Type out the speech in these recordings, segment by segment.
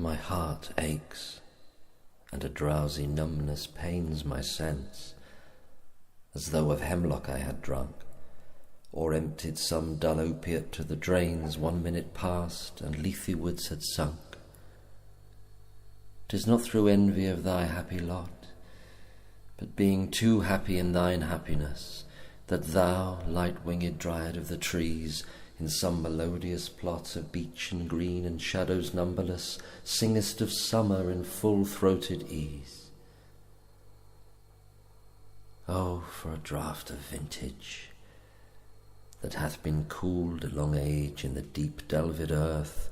My heart aches, and a drowsy numbness pains my sense, as though of hemlock I had drunk, or emptied some dull opiate to the drains 1 minute past, and Lethe-wards had sunk. 'Tis not through envy of thy happy lot, but being too happy in thine happiness, that thou, light-winged Dryad of the trees, in some melodious plot of beechen green and shadows numberless, singest of summer in full-throated ease. Oh, for a draught of vintage, that hath been cooled a long age in the deep delved earth,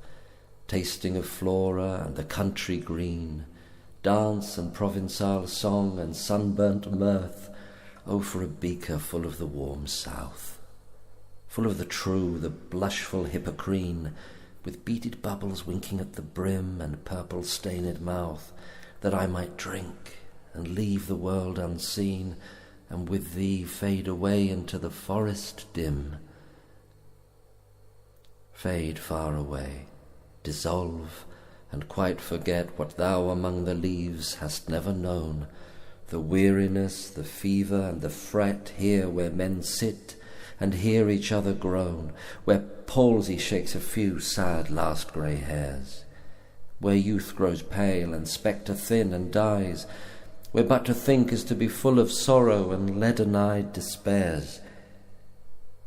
tasting of Flora and the country green, dance and Provençal song and sunburnt mirth. Oh, for a beaker full of the warm south, full of the true, the blushful Hippocrene, with beaded bubbles winking at the brim and purple-stained mouth, that I might drink and leave the world unseen, and with thee fade away into the forest dim. Fade far away, dissolve, and quite forget what thou among the leaves hast never known, the weariness, the fever, and the fret here where men sit and hear each other groan, where palsy shakes a few sad last grey hairs, where youth grows pale and spectre thin and dies, where but to think is to be full of sorrow and leaden-eyed despairs,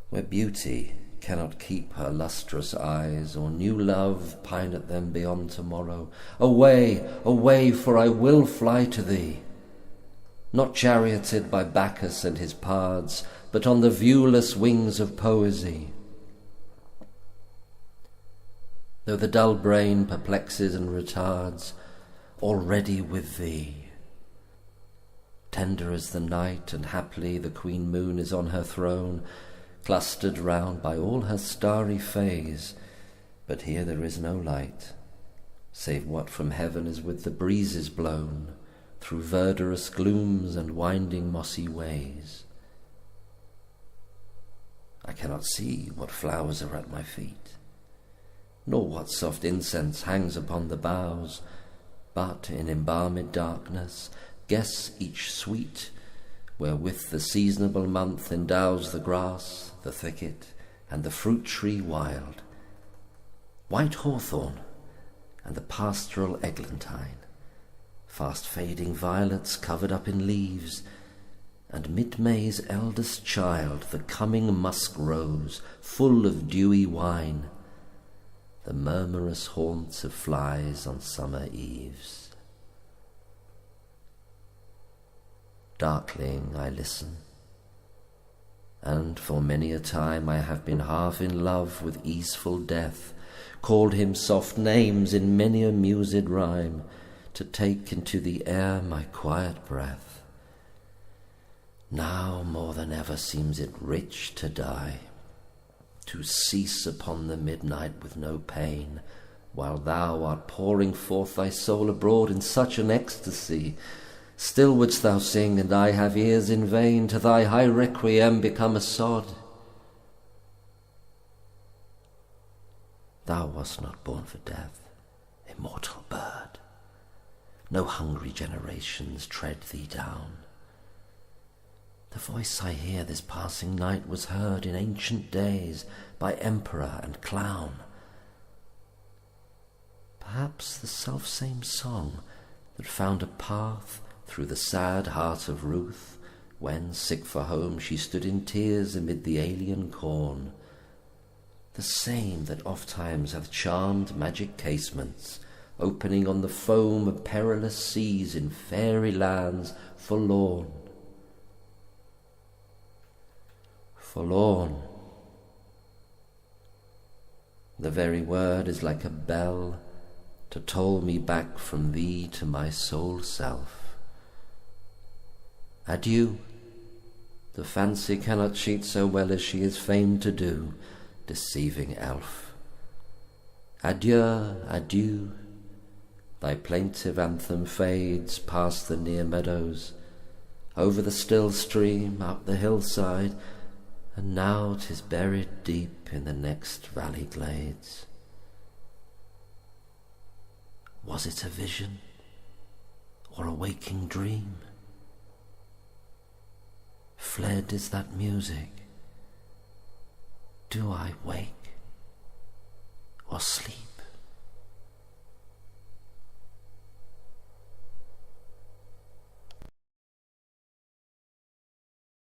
where beauty cannot keep her lustrous eyes, or new love pine at them beyond tomorrow. Away, away, for I will fly to thee, not charioted by Bacchus and his pards, but on the viewless wings of poesy. Though the dull brain perplexes and retards, already with thee. Tender as the night, and haply the queen moon is on her throne, clustered round by all her starry fays, but here there is no light, save what from heaven is with the breezes blown, through verdurous glooms and winding mossy ways. I cannot see what flowers are at my feet, nor what soft incense hangs upon the boughs, but in embalmed darkness guess each sweet, wherewith the seasonable month endows the grass, the thicket, and the fruit tree wild, white hawthorn, and the pastoral eglantine, fast fading violets covered up in leaves, and mid-May's eldest child, the coming musk rose, full of dewy wine, the murmurous haunts of flies on summer eves. Darkling I listen, and for many a time I have been half in love with easeful death, called him soft names in many a mused rhyme, to take into the air my quiet breath. Now more than ever seems it rich to die, to cease upon the midnight with no pain, while thou art pouring forth thy soul abroad in such an ecstasy. Still wouldst thou sing, and I have ears in vain, to thy high requiem become a sod. Thou wast not born for death, immortal bird. No hungry generations tread thee down. The voice I hear this passing night was heard in ancient days by emperor and clown. Perhaps the self-same song that found a path through the sad heart of Ruth, when, sick for home, she stood in tears amid the alien corn. The same that oft-times hath charmed magic casements, opening on the foam of perilous seas in fairy lands forlorn. Forlorn. The very word is like a bell to toll me back from thee to my sole self. Adieu. The fancy cannot cheat so well as she is famed to do, deceiving elf. Adieu, adieu. Thy plaintive anthem fades past the near meadows, over the still stream, up the hillside, and now 'tis buried deep in the next valley glades. Was it a vision or a waking dream? Fled is that music. Do I wake or sleep?